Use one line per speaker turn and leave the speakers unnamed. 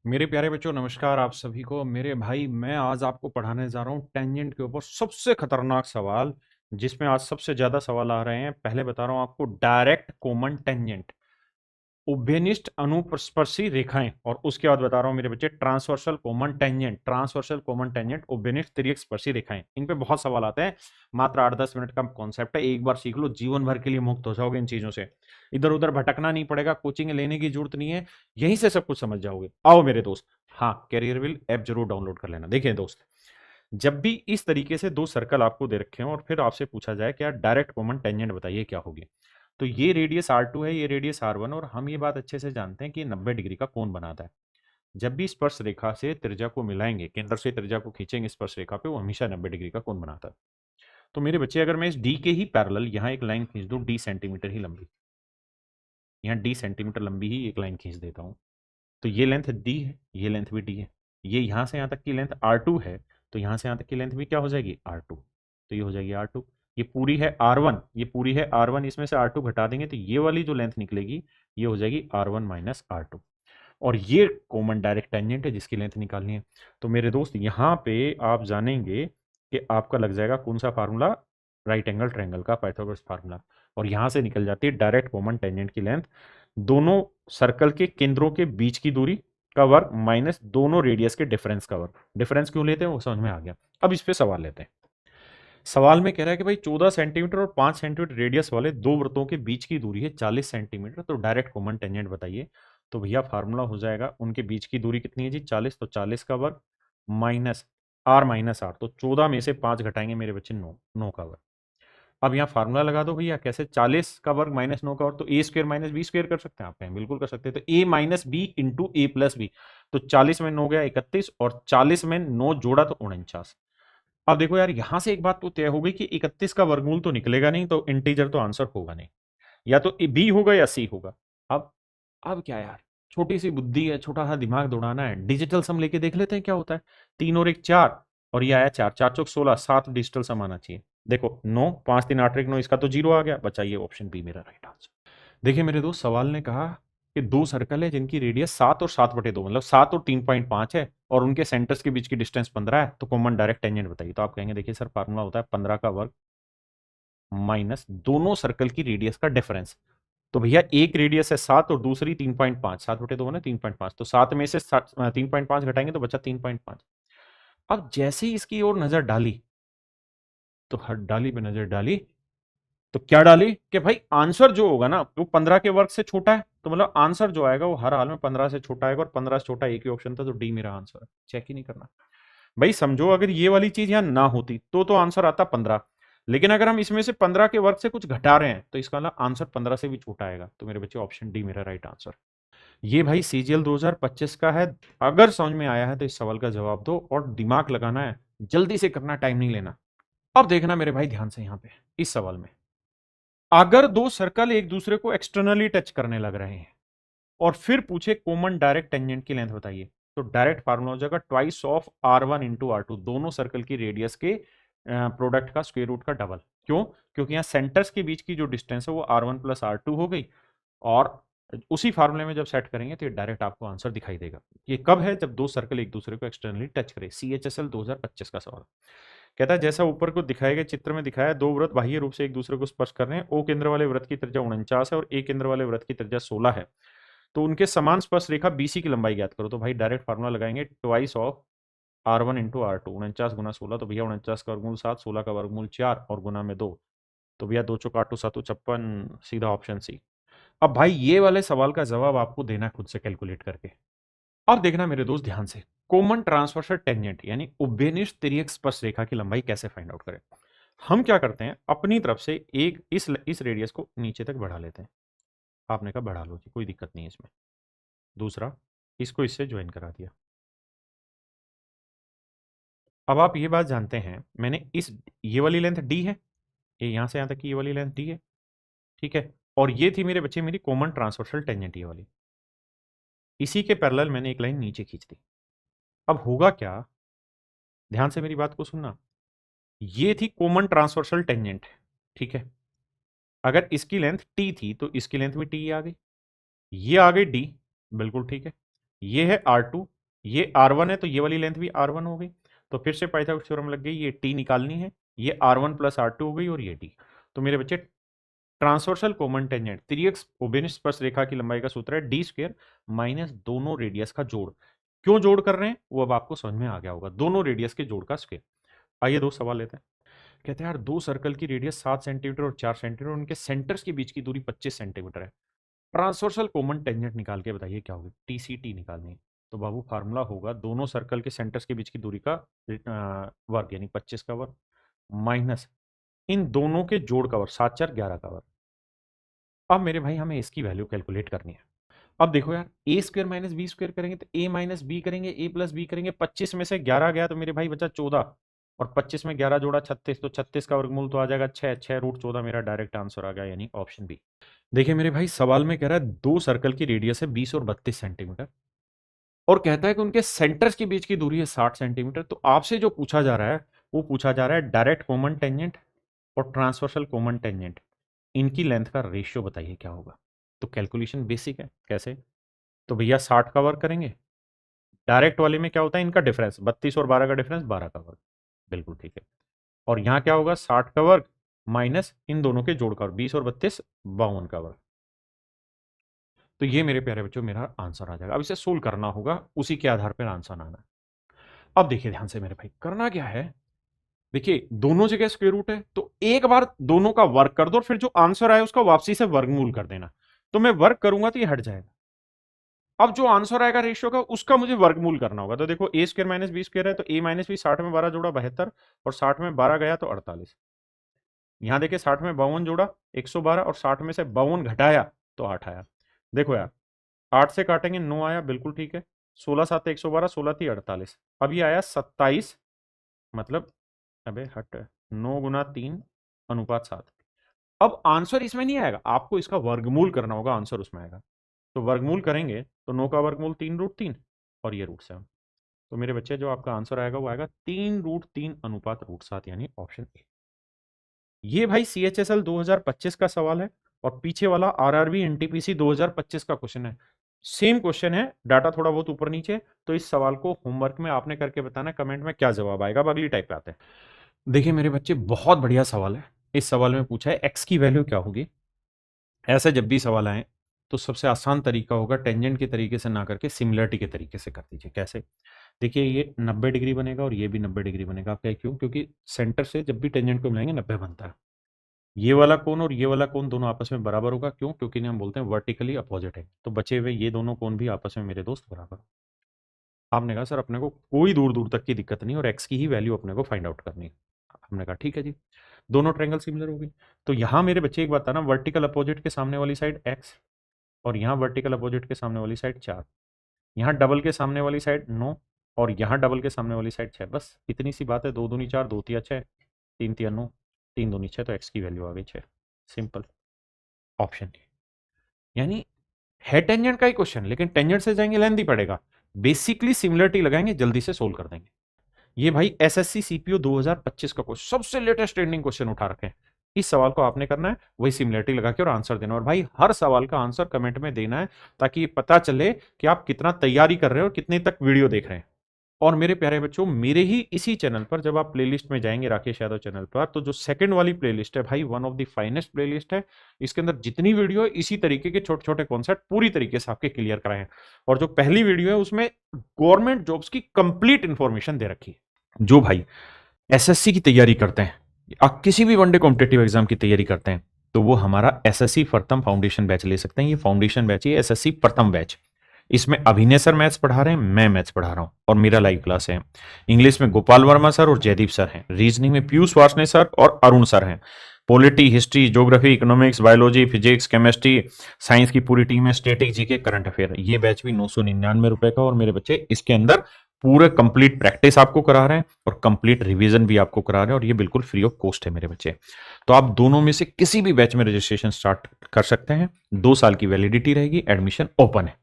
मेरे प्यारे बच्चों, नमस्कार आप सभी को। मेरे भाई, मैं आज आपको पढ़ाने जा रहा हूँ टेंजेंट के ऊपर सबसे खतरनाक सवाल, जिसमें आज सबसे ज्यादा सवाल आ रहे हैं। पहले बता रहा हूँ आपको, डायरेक्ट कॉमन टेंजेंट, उभयनिष्ठ अनुप्रस्पर्शी रेखाएं, और उसके बाद बता रहा हूं मेरे बच्चे, transversal common tangent, transversal common tangent, उभयनिष्ठ तिर्यक स्पर्शी रेखाएं। इन पे बहुत सवाल आते हैं। मात्र 8-10 मिनट का कॉन्सेप्ट है, एक बार सीख लो, जीवन भर के लिए मुक्त हो जाओगे इन चीजों से। इधर उधर भटकना नहीं पड़ेगा, कोचिंग लेने की जरूरत नहीं है, यहीं से सब कुछ समझ जाओगे। आओ मेरे दोस्त। हाँ, कैरियर विल ऐप जरूर डाउनलोड कर लेना। देखिए दोस्त, जब भी इस तरीके से दो सर्कल आपको दे रखे हो और फिर आपसे पूछा जाए कि यार डायरेक्ट कॉमन टेंजेंट बताइए क्या होगी, तो ये रेडियस R2 है, ये रेडियस R1, और हम ये बात अच्छे से जानते हैं कि 90 डिग्री का कोण बनाता है। जब भी स्पर्श रेखा से त्रिज्या को मिलाएंगे, केंद्र से त्रिज्या को खींचेंगे स्पर्श रेखा पे, वो हमेशा 90 डिग्री का कोण बनाता है। तो मेरे बच्चे, अगर मैं इस डी के ही पैरेलल यहाँ एक लाइन खींच दूं, डी सेंटीमीटर ही लंबी, यहाँ डी सेंटीमीटर लंबी ही एक लाइन खींच देता हूँ, तो ये लेंथ डी है, ये लेंथ भी डी है, ये यहाँ से यहाँ तक की लेंथ R2 है, तो यहाँ से यहाँ तक की लेंथ भी क्या हो जाएगी, R2, तो ये हो जाएगी R2। ये पूरी है R1, ये पूरी है R1, इसमें से R2 घटा देंगे तो ये वाली जो लेंथ निकलेगी, ये हो जाएगी R1 माइनस R2। और ये कॉमन डायरेक्ट टेंजेंट है जिसकी लेंथ निकालनी है। तो मेरे दोस्त, यहाँ पे आप जानेंगे कि आपका लग जाएगा कौन सा फार्मूला, राइट एंगल ट्रायंगल का पाइथागोरस फार्मूला, और यहाँ से निकल जाती है डायरेक्ट कॉमन टेंजेंट की लेंथ, दोनों सर्कल के केंद्रों के बीच की दूरी का वर्ग माइनस दोनों रेडियस के डिफरेंस का वर्ग। डिफरेंस क्यों लेते हैं वो समझ में आ गया। अब इस पे सवाल लेते हैं। सवाल में कह रहा है कि भाई 14 सेंटीमीटर और 5 सेंटीमीटर रेडियस वाले दो वृत्तों के बीच की दूरी है 40 सेंटीमीटर, तो डायरेक्ट कॉमन टेंजेंट बताइए। तो भैया फार्मूला हो जाएगा, उनके बीच की दूरी कितनी है जी, 40, तो 40 का वर्ग माइनस आर माइनस आर, तो 14 में से 5 घटाएंगे मेरे बच्चे 9, 9 का वर्ग। अब यहाँ फार्मूला लगा दो भैया, कैसे, 40 का वर्ग माइनस 9 का वर्ग, तो ए स्क्र माइनस बी स्क्र कर सकते हैं आप, कहें बिल्कुल कर सकते हैं। तो ए माइनस बी इंटू ए प्लस बी, तो 40 में 9 गया 31, और 40 में 9 जोड़ा तो 49। अब देखो यार, यहां से एक बात तो तय हो गई कि 31 का वर्गमूल तो निकलेगा नहीं, तो इंटीजर तो आंसर होगा नहीं, या तो बी होगा या सी होगा। अब अब क्या यार, छोटी सी बुद्धि है, छोटा सा दिमाग दौड़ाना है, डिजिटल सम लेके देख लेते हैं क्या होता है। 3 और 1 4, और ये आया 4, 4 चौक 16, 7 डिजिटल सम आना चाहिए। देखो 9, 5 3 8 1 9, इसका तो जीरो आ गया, बचा ये ऑप्शन बी मेरा राइट आंसर। देखिए मेरे दोस्त, सवाल ने कहा कि दो सर्कल है जिनकी रेडियस 7 और 7/2, मतलब 7 और 3.5 है, और उनके सेंटर्स के बीच की डिस्टेंस 15 है, तो कॉमन डायरेक्ट टेंजेंट बताइए। तो आप कहेंगे देखिए सर, फार्मूला होता है 15 का वर्ग माइनस दोनों सर्कल की रेडियस का डिफरेंस। तो भैया एक रेडियस है 7 और दूसरी 3.5, 7/2 है 3.5, तो 7 में से 3.5 घटाएंगे तो बचा 3.5। अब जैसे ही इसकी ओर नजर डाली, तो हर डाली पे नजर डाली, तो क्या डाली कि भाई आंसर जो होगा ना वो 15 के वर्ग से छोटा है, तो मतलब आंसर जो आएगा वो हर हाल में 15 से छोटा आएगा, और 15 से छोटा एक ही ऑप्शन था, तो डी मेरा आंसर है। चेक ही नहीं करना भाई। समझो, अगर ये वाली चीज यहां ना होती तो आंसर आता 15, लेकिन अगर हम इसमें से 15 के वर्ग से कुछ घटा रहे हैं, तो इसका मतलब आंसर 15 से भी छोटा आएगा। तो मेरे बच्चे, ऑप्शन डी मेरा राइट आंसर। ये भाई सीजीएल 2025 का है। अगर समझ में आया है तो इस सवाल का जवाब दो, और दिमाग लगाना है, जल्दी से करना, टाइम नहीं लेना। अब देखना मेरे भाई ध्यान से, यहां पे इस सवाल में, अगर दो सर्कल एक दूसरे को एक्सटर्नली टच करने लग रहे हैं और फिर पूछे कॉमन डायरेक्ट टेंजेंट की लेंथ बताइए, तो डायरेक्ट फार्मूला हो जाएगा twice of R1 into R2, दोनों सर्कल की रेडियस के प्रोडक्ट का स्क्वायर रूट का डबल। क्यों? क्योंकि यहाँ सेंटर्स के बीच की जो डिस्टेंस है वो R1 प्लस R2 हो गई, और उसी फार्मूले में जब सेट करेंगे तो ये डायरेक्ट आपको आंसर दिखाई देगा। ये कब है? जब दो सर्कल एक दूसरे को एक्सटर्नली टच करे। CHSL 2025 का सवाल। कहता है जैसा ऊपर को दिखाए गए चित्र में दिखाया, दो वृत्त बाह्य रूप से एक दूसरे को स्पर्श कर रहे हैं। O केंद्र वाले वृत्त की त्रिज्या 49 है और A केंद्र वाले वृत्त की त्रिज्या 16 है, तो उनके समान स्पर्श रेखा BC की लंबाई ज्ञात करो। तो भाई डायरेक्ट फार्मूला लगाएंगे, twice of R1 into R2, 49 गुना 16, तो भैया 49 का वर्गमूल 7, 16 का वर्गमूल 4, और गुना में 2, तो भैया 2 चौक 8 7 56, सीधा ऑप्शन सी। अब भाई ये वाले सवाल का जवाब आपको देना खुद से कैलकुलेट करके। अब देखना मेरे दोस्त ध्यान से, कॉमन ट्रांसवर्सल टेंजेंट यानी उभयनिष्ठ तिर्यक स्पर्श रेखा की लंबाई कैसे फाइंड आउट करें। हम क्या करते हैं, अपनी तरफ से एक इस रेडियस को नीचे तक बढ़ा लेते हैं। आपने कहा बढ़ा लो जी, कोई दिक्कत नहीं है इसमें। दूसरा, इसको इससे ज्वाइन करा दिया। अब आप ये बात जानते हैं, मैंने ये वाली लेंथ डी है, ये यहां से यहां तक की ये वाली लेंथ डी है, ठीक है, और ये थी मेरे बच्चे मेरी कॉमन ट्रांसवर्सल टेंजेंट ये वाली। इसी के पैरेलल मैंने एक लाइन नीचे खींच दी। अब होगा क्या, ध्यान से मेरी बात को सुनना। ये थी कॉमन ट्रांसवर्सल टेंजेंट, ठीक है। अगर इसकी लेंथ टी थी तो इसकी लेंथ भी टी आ गई, ये आ गई डी, बिल्कुल ठीक है। ये है R2, ये R1 है, तो ये वाली लेंथ भी R1 हो गई। तो फिर से पाइथागोरस थ्योरम लग गई, ये T निकालनी है, ये R1 प्लस R2 हो गई और ये T। तो मेरे बच्चे ट्रांसवर्सल कॉमन टेंजेंट 3x उभयनिष्ठ स्पर्शरेखा की लंबाई का सूत्र है d स्क्वायर माइनस दोनों रेडियस का जोड़। क्यों जोड़ कर रहे हैं वो अब आपको समझ में आ गया होगा, दोनों रेडियस के जोड़ का स्क्वायर। आइए दो सवाल लेते हैं। कहते हैं यार दो सर्कल की रेडियस 7 सेंटीमीटर और 4 सेंटीमीटर, उनके सेंटर्स के बीच की दूरी 25 सेंटीमीटर है। ट्रांसवर्सल कॉमन टेंजेंट निकाल के बताइए क्या होगी। TCT निकालनी है। तो बाबू फार्मूला होगा दोनों सर्कल के सेंटर्स के बीच की दूरी का वर्ग यानी 25 का वर्ग माइनस इन दोनों के जोड़ का वर्ग 7 4 11 का वर्ग। अब मेरे भाई हमें इसकी वैल्यू कैलकुलेट करनी है। अब देखो यार ए स्क्वायर माइनस बी स्क्वायर करेंगे तो ए माइनस बी करेंगे, ए प्लस बी करेंगे, 25 में से 11 गया तो मेरे भाई बचा 14 और 25 में 11 जोड़ा 36, तो 36 का वर्गमूल तो आ जाएगा 6, 6 रूट 14 मेरा डायरेक्ट आंसर आ गया यानी ऑप्शन बी। देखिए मेरे भाई सवाल में कह रहा है दो सर्कल की रेडियस है 20 और 32 सेंटीमीटर और कहता है कि उनके सेंटर्स के बीच की दूरी है 60 सेंटीमीटर। तो आपसे जो पूछा जा रहा है वो पूछा जा रहा है डायरेक्ट कॉमन टेंजेंट और ट्रांसवर्सल कॉमन टेंजेंट, इनकी लेंथ का रेशियो बताइए क्या होगा। तो कैलकुलेशन बेसिक है, कैसे? तो भैया 60 का वर्ग करेंगे, डायरेक्ट वाले में क्या होता है इनका डिफरेंस 32 और 12 का डिफरेंस 12 का वर्ग, बिल्कुल ठीक है। और यहां क्या होगा 60 का वर्ग माइनस इन दोनों के जोड़ का वर्ग 20 और 32 52 का वर्ग। तो ये मेरे प्यारे बच्चों मेरा आंसर आ जाएगा। अब इसे सोल्व करना होगा, उसी के आधार पर आंसर आना है। अब देखिए ध्यान से मेरे भाई करना क्या है, देखिए दोनों जगह स्क्वायर रूट है तो एक बार दोनों का वर्ग कर दो और फिर जो आंसर आए उसका वापसी से वर्गमूल कर देना। तो मैं वर्ग करूंगा तो ये हट जाएगा। अब जो आंसर आएगा रेशियो का उसका मुझे वर्गमूल करना होगा। तो देखो ए स्क्वायर माइनस बी स्क्वायर है तो ए माइनस बी 60 में 12 जोड़ा 72 और 60 में 12 गया तो 48। यहां देखिए 60 में 52 जोड़ा 112 और 60 में से 52 घटाया तो 8 आया। देखो यार 8 से काटेंगे 9 आया, बिल्कुल ठीक है। 16 7 112, 16 थी 48, अब ये आया 27, मतलब अबे हट 9 गुना 3 अनुपात 7। अब आंसर इसमें नहीं आएगा, आपको इसका वर्गमूल करना होगा, आंसर उसमें आएगा। तो वर्गमूल करेंगे तो 9 का वर्गमूल 3 रूट 3 और ये रूट 7। तो मेरे बच्चे जो आपका आंसर आएगा वो आएगा 3 रूट 3 अनुपात रूट 7 यानी ऑप्शन ए। ये भाई CHSL 2025 का सवाल है और पीछे वाला RRB NTPC 2025 का क्वेश्चन है। सेम क्वेश्चन है, डाटा थोड़ा बहुत ऊपर नीचे। तो इस सवाल को होमवर्क में आपने करके बताना कमेंट में क्या जवाब आएगा। अब अगली टाइप पे आते हैं। देखिए मेरे बच्चे बहुत बढ़िया सवाल है। इस सवाल में पूछा है एक्स की वैल्यू क्या होगी। ऐसे जब भी सवाल आए तो सबसे आसान तरीका होगा टेंजेंट के तरीके से ना करके सिमिलरिटी के तरीके से कर दीजिए। कैसे? देखिए ये 90 डिग्री बनेगा और ये भी 90 डिग्री बनेगा। क्या? क्यों? क्योंकि सेंटर से जब भी टेंजेंट को मिलाएंगे 90 बनता है। ये वाला कोण और ये वाला कोण दोनों आपस में बराबर होगा। क्यों? क्योंकि इन्हें हम बोलते हैं वर्टिकली अपोजिट है। तो बचे हुए ये दोनों कोण भी आपस में मेरे दोस्त बराबर। आपने कहा सर अपने को कोई दूर दूर तक की दिक्कत नहीं और एक्स की ही वैल्यू अपने को फाइंड आउट करनी है। हमने कहा ठीक है जी, दोनों ट्रायंगल सिमिलर हो गई। तो यहां मेरे बच्चे एक बात था ना, वर्टिकल अपोजिट के सामने वाली साइड एक्स और यहाँ वर्टिकल अपोजिट के सामने वाली साइड 4, यहाँ डबल के सामने वाली साइड 9 और यहाँ डबल के सामने वाली साइड 6। बस इतनी सी बात है। 2 दूनी 4, 2 तिया 6, 3 तिया 9, 3 दूनी 6, तो एक्स की वैल्यू आ गई 6। Simple, option D. यानी है टेंजेंट का ही क्वेश्चन लेकिन टेंजेंट से जाएंगे लेंथी पड़ेगा। बेसिकली सिमिलरिटी लगाएंगे, जल्दी से सोल्व कर देंगे। ये भाई SSC CPO 2025 का क्वेश्चन, सबसे लेटेस्ट ट्रेंडिंग क्वेश्चन उठा रखे हैं। इस सवाल को आपने करना है, वही सिमिलरिटी लगा के और आंसर देना। और भाई हर सवाल का आंसर कमेंट में देना है ताकि पता चले कि आप कितना तैयारी कर रहे हो और कितने तक वीडियो देख रहे हैं। और मेरे प्यारे बच्चों मेरे ही इसी चैनल पर जब आप प्लेलिस्ट में जाएंगे राकेश यादव चैनल पर, तो जो सेकंड वाली प्लेलिस्ट है भाई one of the finest playlist है। इसके अंदर जितनी वीडियो है इसी तरीके के छोटे छोटे कॉन्सेप्ट पूरी तरीके से आपके क्लियर कराए हैं। और जो पहली वीडियो है उसमें गवर्नमेंट जॉब्स की कंप्लीट इंफॉर्मेशन दे रखी है। जो भाई SSC की तैयारी करते हैं, आप किसी भी वनडे कॉम्पिटेटिव एग्जाम की तैयारी करते हैं, तो वो हमारा SSC प्रथम फाउंडेशन बैच ले सकते हैं। ये फाउंडेशन बैच है SSC प्रथम बैच। इसमें अभिनय सर मैथ्स पढ़ा रहे हैं, मैं मैथ्स पढ़ा रहा हूं और मेरा लाइव क्लास है। इंग्लिश में गोपाल वर्मा सर और जयदीप सर हैं। रीजनिंग में पीयूष वार्ष्णेय सर और अरुण सर हैं। Polity, history, geography, economics, biology, physics, chemistry, science की पूरी टीम है। Static GK, current affair. ये बैच भी 999 रुपए का। और मेरे बच्चे इसके अंदर पूरे कंप्लीट प्रैक्टिस आपको करा रहे हैं और कंप्लीट रिवीजन भी आपको करा रहे हैं और ये बिल्कुल फ्री ऑफ कॉस्ट है मेरे बच्चे। तो आप दोनों में से किसी भी बैच में रजिस्ट्रेशन स्टार्ट कर सकते हैं। 2 साल की वैलिडिटी रहेगी, एडमिशन ओपन है।